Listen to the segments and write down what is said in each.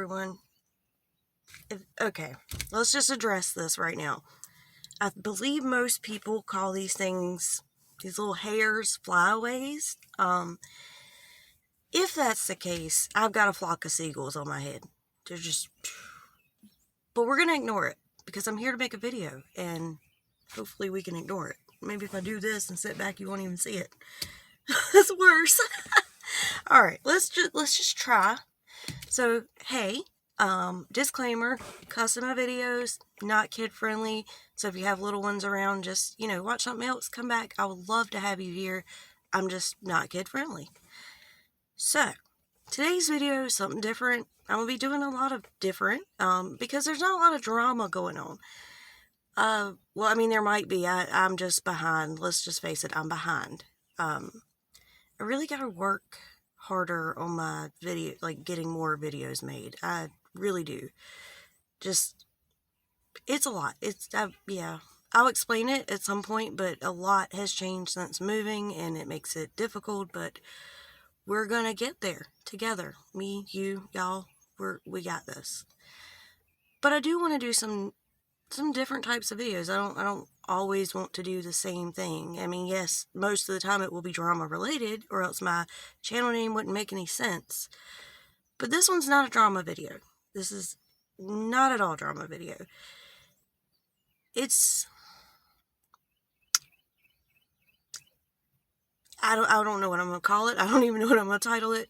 everyone. Okay, let's just address this right now. I believe most people call these things, these little hairs, flyaways. If that's the case, I've got a flock of seagulls on my head. They're just... But we're going to ignore it, because I'm here to make a video, and hopefully we can ignore it. Maybe if I do this and sit back, you won't even see it. That's worse. Alright, let's just try. So, hey, disclaimer, cussing my videos, not kid-friendly, so if you have little ones around, just, watch something else, come back. I would love to have you here. I'm just not kid-friendly. So, today's video is something different. I'm going to be doing a lot of different, because there's not a lot of drama going on. Well, I mean, there might be. I'm just behind. Let's just face it, I'm behind. I really got to work harder on my video, like getting more videos made. I really do. Just, it's a lot. Yeah. I'll explain it at some point, but a lot has changed since moving, and it makes it difficult, but we're gonna get there together. Me, you, y'all, we got this. But I do want to do some different types of videos. I don't always want to do the same thing. I mean, yes, most of the time it will be drama related, or else my channel name wouldn't make any sense. But this one's not a drama video. This is not at all a drama video. I don't know what I'm going to call it. I don't even know what I'm going to title it.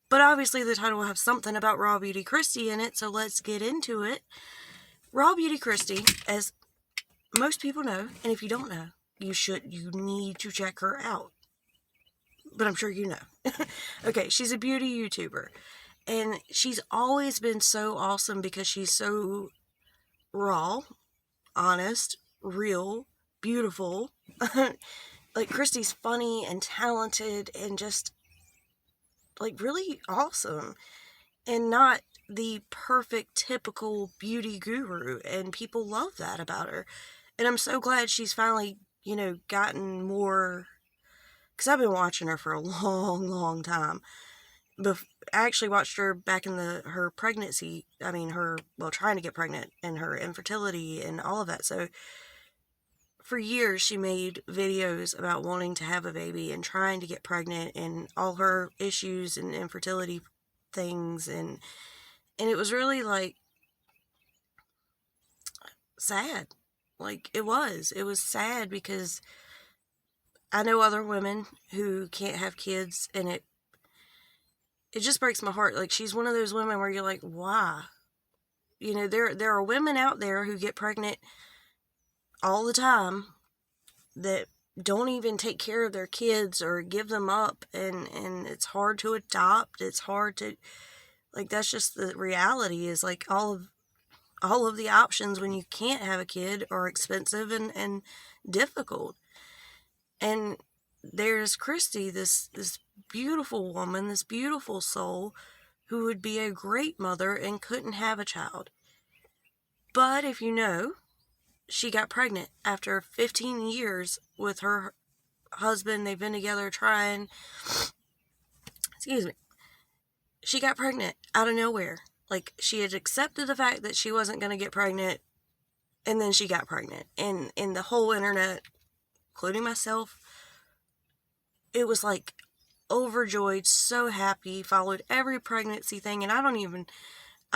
But obviously the title will have something about RawbeautyKristi in it, so let's get into it. RawbeautyKristi, as most people know, and if you don't know, you need to check her out. But I'm sure you know. Okay, she's a beauty YouTuber. And she's always been so awesome because she's so raw, honest, real, beautiful. Like, Kristi's funny and talented and just, like, really awesome. And not the perfect, typical beauty guru. And people love that about her. And I'm so glad she's finally, gotten more... Because I've been watching her for a long, long time. I actually watched her back in her pregnancy. I mean, trying to get pregnant and her infertility and all of that. So, for years, she made videos about wanting to have a baby and trying to get pregnant and all her issues and infertility things. And it was really, like, sad. Like, it was sad because I know other women who can't have kids, and it just breaks my heart. Like, she's one of those women where you're like, why? There are women out there who get pregnant all the time that don't even take care of their kids or give them up, and it's hard to adopt. It's hard to, like, that's just the reality, is like all of the options when you can't have a kid are expensive and difficult. And there's Kristi, this beautiful woman, this beautiful soul, who would be a great mother and couldn't have a child. But if you know, she got pregnant after 15 years with her husband. They've been together trying. Excuse me. She got pregnant out of nowhere. Like, she had accepted the fact that she wasn't going to get pregnant, and then she got pregnant. And the whole internet, including myself, it was like overjoyed, so happy, followed every pregnancy thing. And I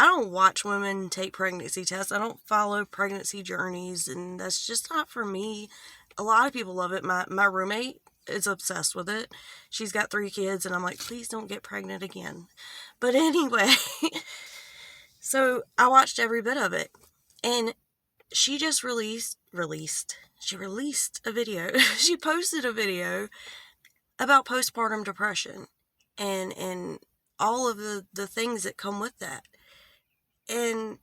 don't watch women take pregnancy tests. I don't follow pregnancy journeys, and that's just not for me. A lot of people love it. My roommate is obsessed with it. She's got 3 kids, and I'm like, please don't get pregnant again. But anyway, so I watched every bit of it, and she just released a video. She posted a video about postpartum depression and all of the things that come with that. And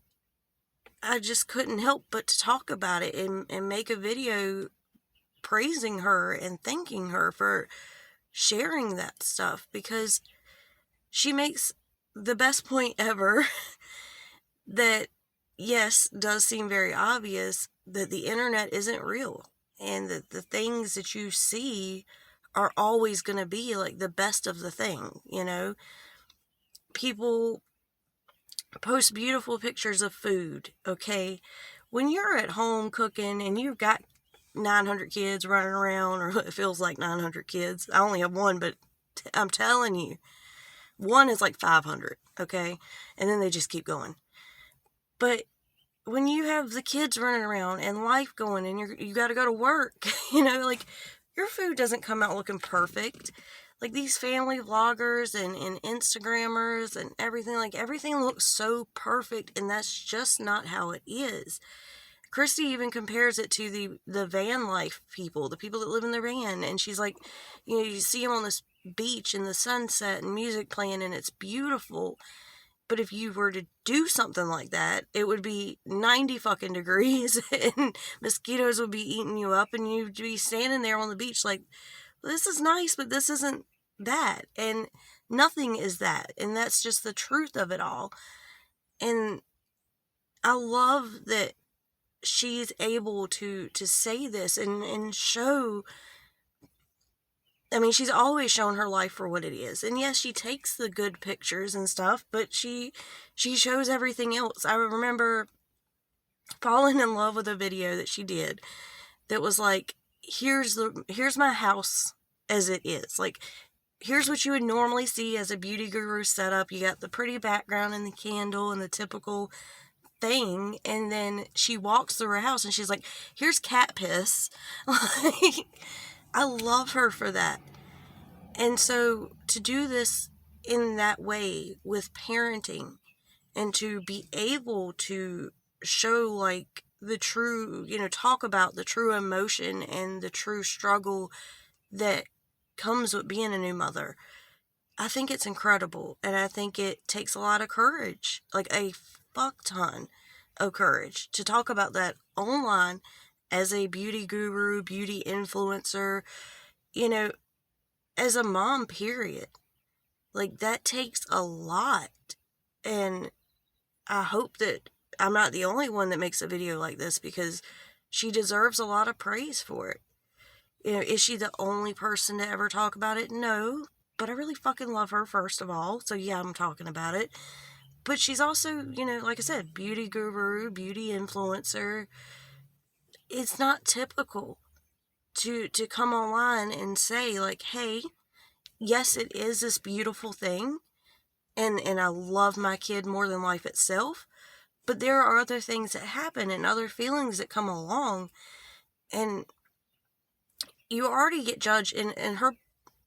I just couldn't help but to talk about it and make a video praising her and thanking her for sharing that stuff, because she makes the best point ever that, yes, does seem very obvious, that the internet isn't real, and that the things that you see are always going to be like the best of the thing, People post beautiful pictures of food, okay? When you're at home cooking and you've got 900 kids running around, or it feels like 900 kids. I only have one, but I'm telling you, one is like 500, okay? And then they just keep going. But when you have the kids running around and life going and you got to go to work, like your food doesn't come out looking perfect. Like these family vloggers and Instagrammers and everything, like everything looks so perfect, and that's just not how it is. Kristi even compares it to the van life people, the people that live in their van, and she's like, you see them on this beach in the sunset and music playing, and it's beautiful. But if you were to do something like that, it would be 90 fucking degrees and mosquitoes would be eating you up, and you'd be standing there on the beach like, this is nice, but this isn't that. And nothing is that. And that's just the truth of it all. And I love that she's able to say this and show. I mean, she's always shown her life for what it is. And yes, she takes the good pictures and stuff, but she shows everything else. I remember falling in love with a video that she did that was like, here's my house as it is. Like, here's what you would normally see as a beauty guru setup. You got the pretty background and the candle and the typical thing, and then she walks through her house and she's like, here's cat piss. Like, I love her for that. And so to do this in that way with parenting, and to be able to show like the true, talk about the true emotion and the true struggle that comes with being a new mother, I think it's incredible. And I think it takes a lot of courage, like a fuck ton of courage, to talk about that online as a beauty guru, beauty influencer, as a mom, period. Like, that takes a lot. And I hope that I'm not the only one that makes a video like this, because she deserves a lot of praise for it. Is she the only person to ever talk about it? No. But I really fucking love her, first of all. So yeah, I'm talking about it. But she's also, like I said, beauty guru, beauty influencer. It's not typical to come online and say, like, hey, yes, it is this beautiful thing, and I love my kid more than life itself, but there are other things that happen and other feelings that come along, and you already get judged. And her,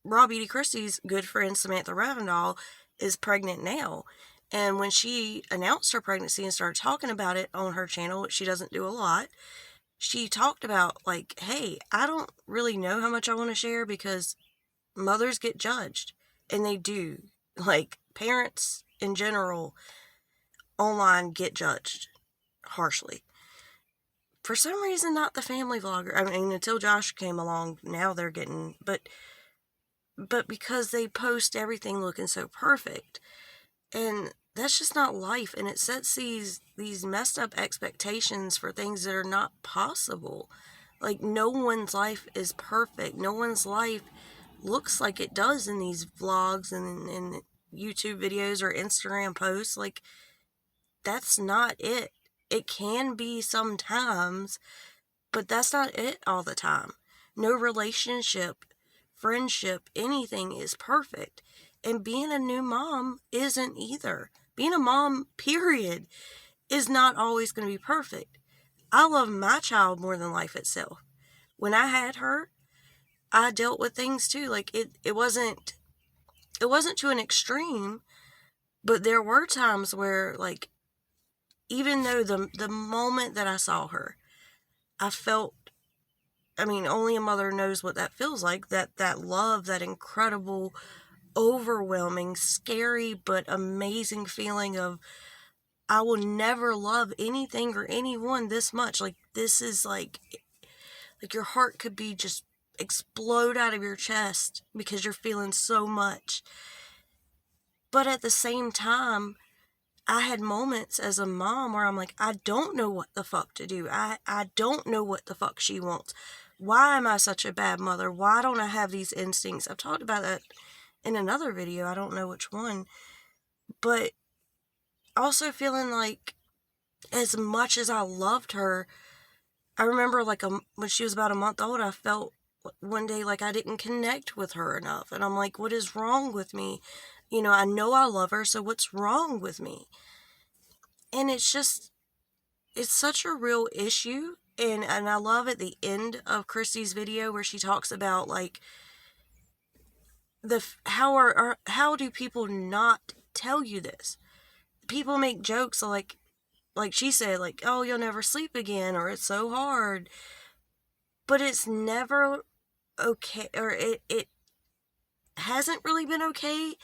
RawbeautyKristi's good friend Samantha Ravindall, is pregnant now. And when she announced her pregnancy and started talking about it on her channel, which she doesn't do a lot, she talked about, like, hey, I don't really know how much I want to share, because mothers get judged. And they do. Like, parents in general online get judged harshly. For some reason, not the family vlogger. I mean, until Josh came along, now they're getting, but because they post everything looking so perfect. And that's just not life. And it sets these messed up expectations for things that are not possible. Like, no one's life is perfect. No one's life looks like it does in these vlogs and YouTube videos or Instagram posts. Like, that's not it. It can be sometimes, but that's not it all the time. No relationship, friendship, anything is perfect. And being a new mom isn't either. Being a mom, period, is not always going to be perfect. I love my child more than life itself. When I had her, I dealt with things too. Like, it wasn't to an extreme, but there were times where, like, even though the moment that I saw her, I felt, I mean, only a mother knows what that feels like, that love, that incredible, overwhelming, scary, but amazing feeling of, I will never love anything or anyone this much. Like, this is like your heart could be just explode out of your chest because you're feeling so much. But at the same time, I had moments as a mom where I'm like, I don't know what the fuck to do. I don't know what the fuck she wants. Why am I such a bad mother? Why don't I have these instincts? I've talked about that in another video. I don't know which one. But also feeling like, as much as I loved her, I remember like when she was about a month old, I felt one day like I didn't connect with her enough. And I'm like, what is wrong with me? I know I love her, so what's wrong with me? And it's such a real issue. And I love at the end of Kristi's video where she talks about like how do people not tell you this? People make jokes like she said, like, oh, you'll never sleep again, or it's so hard. But it's never okay, or it hasn't really been okay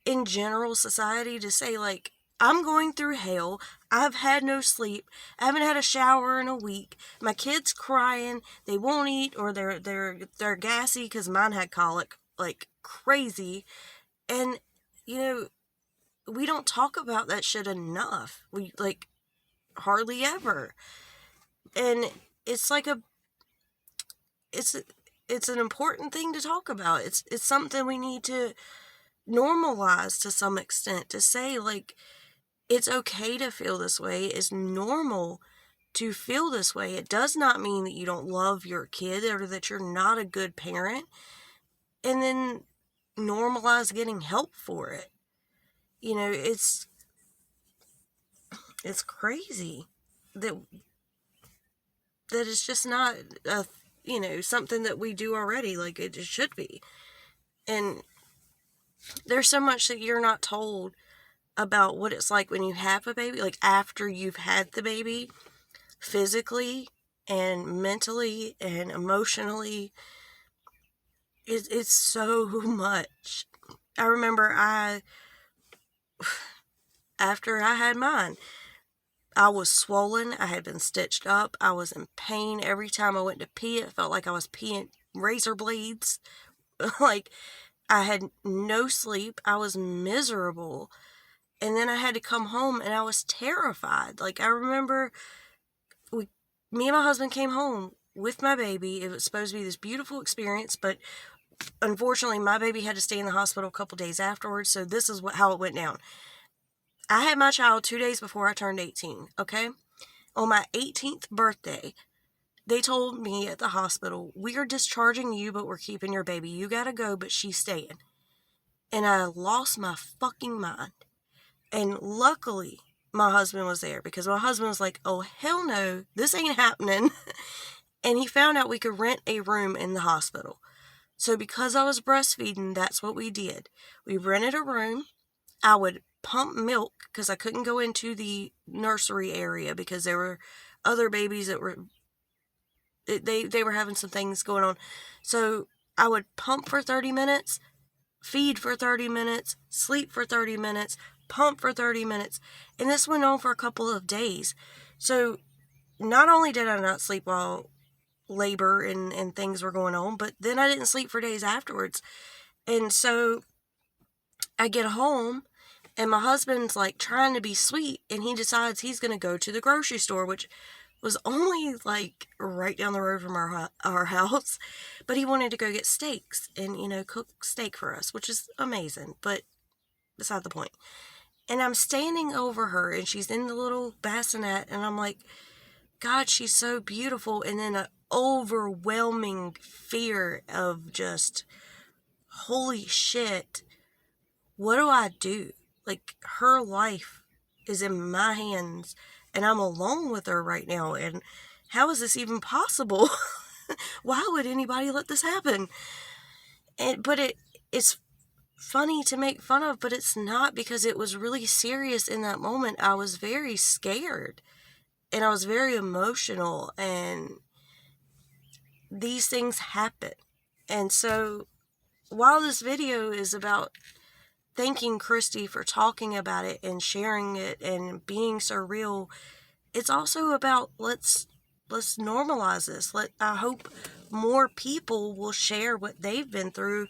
in general society to say, like, I'm going through hell, I've had no sleep, I haven't had a shower in a week, my kid's crying, they won't eat, or they're gassy because mine had colic, like crazy. And, we don't talk about that shit enough. We, like, hardly ever. And it's like it's an important thing to talk about. It's something we need to normalize to some extent, to say, like, it's okay to feel this way. It's normal to feel this way. It does not mean that you don't love your kid or that you're not a good parent. And then normalize getting help for it. It's crazy that it's just not something that we do already, like it just should be. And there's so much that you're not told about what it's like when you have a baby, like after you've had the baby, physically and mentally and emotionally. It's so much. I remember after I had mine, I was swollen, I had been stitched up, I was in pain. Every time I went to pee, it felt like I was peeing razor blades. Like, I had no sleep, I was miserable. And then I had to come home and I was terrified. Like, I remember me and my husband came home with my baby. It was supposed to be this beautiful experience, but unfortunately my baby had to stay in the hospital a couple days afterwards. So this is how it went down. I had my child 2 days before I turned 18, okay? On my 18th birthday, they told me at the hospital, we are discharging you, but we're keeping your baby. You gotta go, but she's staying. And I lost my fucking mind. And luckily, my husband was there, because my husband was like, oh, hell no, this ain't happening. And he found out we could rent a room in the hospital. So because I was breastfeeding, that's what we did. We rented a room. I would pump milk because I couldn't go into the nursery area because there were other babies that were, they were having some things going on. So I would pump for 30 minutes, feed for 30 minutes, sleep for 30 minutes, pump for 30 minutes. And this went on for a couple of days. So not only did I not sleep while labor and things were going on, but then I didn't sleep for days afterwards. And so I get home and my husband's like trying to be sweet, and he decides he's going to go to the grocery store, which was only like right down the road from our house, but he wanted to go get steaks and, cook steak for us, which is amazing, but beside the point. And I'm standing over her and she's in the little bassinet, and I'm like, God, she's so beautiful. And then an overwhelming fear of just, holy shit, what do I do? Like, her life is in my hands and I'm alone with her right now. And how is this even possible? Why would anybody let this happen? But it's funny to make fun of, but it's not, because it was really serious in that moment. I was very scared and I was very emotional, and these things happen. And so while this video is about thanking Kristi for talking about it and sharing it and being so real, it's also about let's normalize this. I hope more people will share what they've been through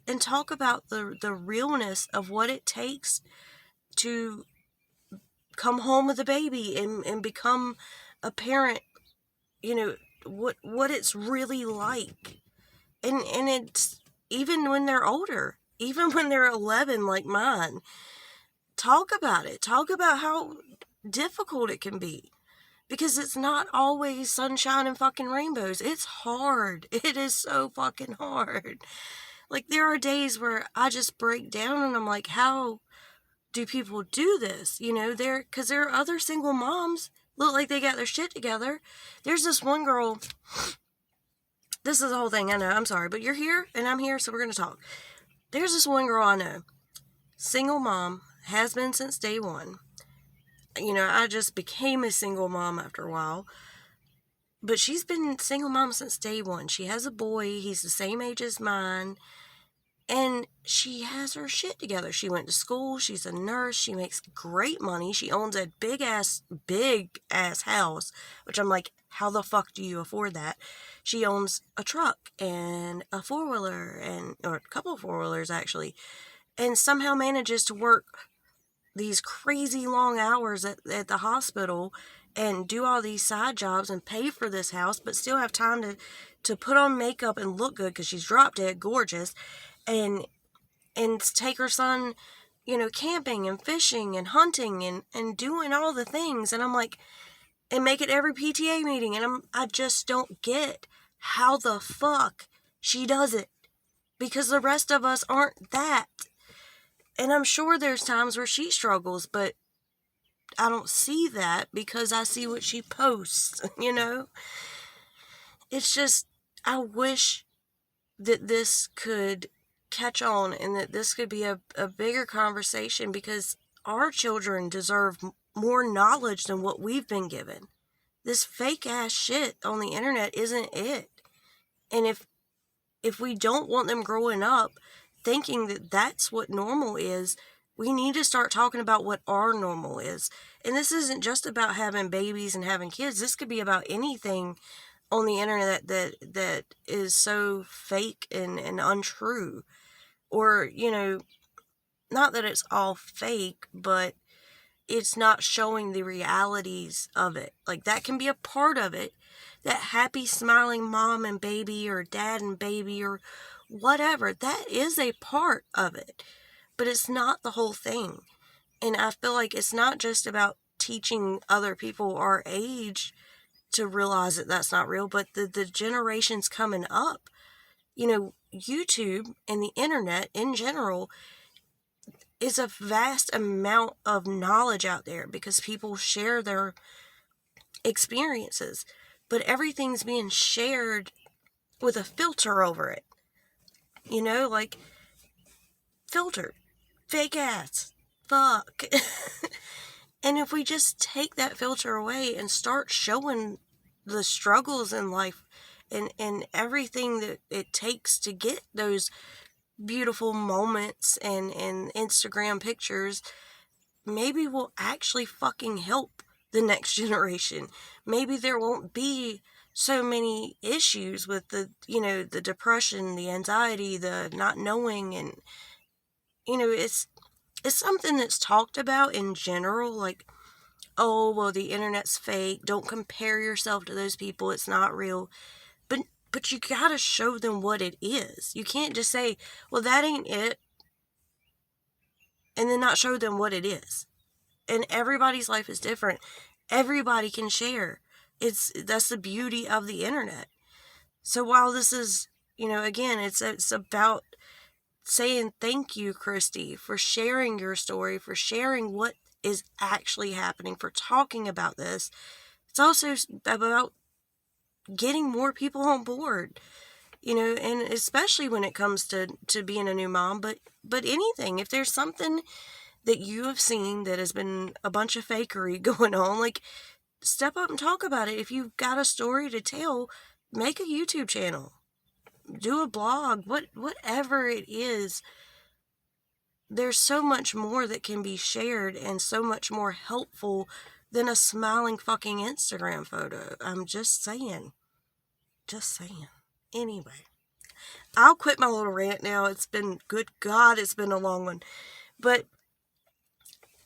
and talk about the realness of what it takes to come home with a baby and become a parent, what it's really like. And it's even when they're older, even when they're 11 like mine, talk about it. Talk about how difficult it can be. Because it's not always sunshine and fucking rainbows. It's hard. It is so fucking hard. Like, there are days where I just break down and I'm like, how do people do this? Because there are other single moms look like they got their shit together. There's this one girl. This is the whole thing, I know, I'm sorry, but you're here and I'm here, so we're going to talk. There's this one girl I know, single mom, has been since day one. I just became a single mom after a while, but she's been single mom since day one. She has a boy, he's the same age as mine, and she has her shit together. She went to school, she's a nurse, she makes great money, she owns a big ass house, which I'm like, how the fuck do you afford that? She owns a truck and a four-wheeler, or a couple of four-wheelers actually, and somehow manages to work these crazy long hours at the hospital and do all these side jobs and pay for this house, but still have time to put on makeup and look good because she's drop dead gorgeous, and take her son, camping and fishing and hunting and doing all the things. And I'm like, and make it every PTA meeting. And I just don't get how the fuck she does it, because the rest of us aren't that. And I'm sure there's times where she struggles, but I don't see that because I see what she posts, It's just, I wish that this could catch on and that this could be a bigger conversation, because our children deserve more knowledge than what we've been given. This fake ass shit on the internet isn't it. And if we don't want them growing up thinking that that's what normal is, we need to start talking about what our normal is. And this isn't just about having babies and having kids. This could be about anything on the internet that is so fake and untrue. Or, not that it's all fake, but it's not showing the realities of it. Like, that can be a part of it. That happy, smiling mom and baby, or dad and baby, or whatever, that is a part of it. But it's not the whole thing. And I feel like it's not just about teaching other people our age to realize that that's not real, but the generations coming up. YouTube and the internet in general is a vast amount of knowledge out there because people share their experiences, but everything's being shared with a filter over it. Like, filtered, fake ass, fuck. And if we just take that filter away and start showing the struggles in life and everything that it takes to get those beautiful moments and Instagram pictures, maybe we'll actually fucking help the next generation. Maybe there won't be so many issues with the depression, the anxiety, the not knowing, and it's something that's talked about in general, like, oh, well, the internet's fake, don't compare yourself to those people, it's not real. But you gotta show them what it is. You can't just say, well, that ain't it, and then not show them what it is. And everybody's life is different. Everybody can share. That's the beauty of the internet. So while this is, again, it's about saying thank you, Kristi, for sharing your story, for sharing what is actually happening, for talking about this. It's also about getting more people on board, and especially when it comes to being a new mom, but anything. If there's something that you have seen that has been a bunch of fakery going on, like, step up and talk about it. If you've got a story to tell, make a YouTube channel, do a blog, whatever it is. There's so much more that can be shared and so much more helpful than a smiling fucking Instagram photo. I'm just saying. Anyway, I'll quit my little rant now. It's been a long one. But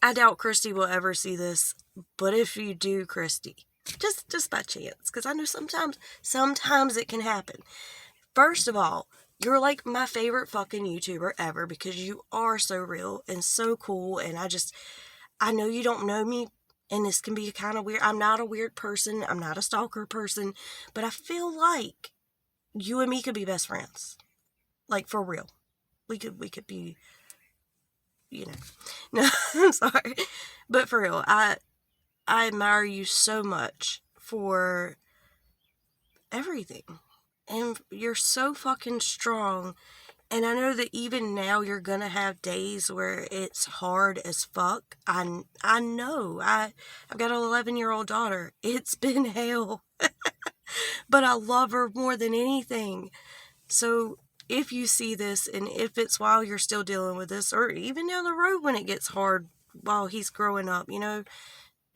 I doubt Kristi will ever see this. But if you do, Kristi, just by chance, because I know sometimes it can happen. First of all, You're like my favorite fucking YouTuber ever because you are so real and so cool. And I know you don't know me, and this can be kind of weird. I'm not a weird person. I'm not a stalker person, but I feel like you and me could be best friends. Like, for real. We could be, you know. No, I'm sorry. But for real, I admire you so much for everything. And you're so fucking strong. And I know that even now you're gonna have days where it's hard as fuck. I know. I've got an 11-year-old daughter. It's been hell. But I love her more than anything. So if you see this, and if it's while you're still dealing with this, or even down the road when it gets hard while he's growing up,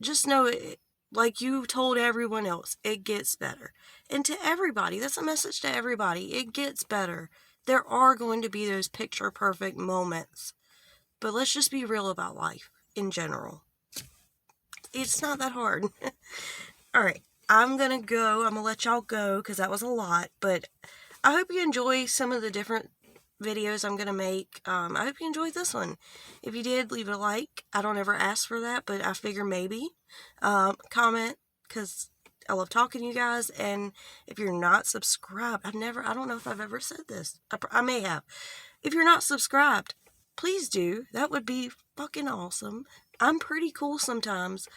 just know it, like you told everyone else, it gets better. And to everybody, that's a message to everybody. It gets better. There are going to be those picture perfect moments. But let's just be real about life in general. It's not that hard. Alright, I'm going to go. I'm going to let y'all go because that was a lot. But I hope you enjoy some of the different videos I'm going to make. I hope you enjoyed this one. If you did, leave a like. I don't ever ask for that, but I figure maybe. Comment, because I love talking to you guys. And if you're not subscribed, I don't know if I've ever said this. I may have. If you're not subscribed, please do. That would be fucking awesome. I'm pretty cool sometimes.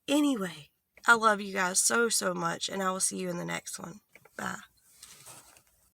Anyway, I love you guys so, so much, and I will see you in the next one. Bye.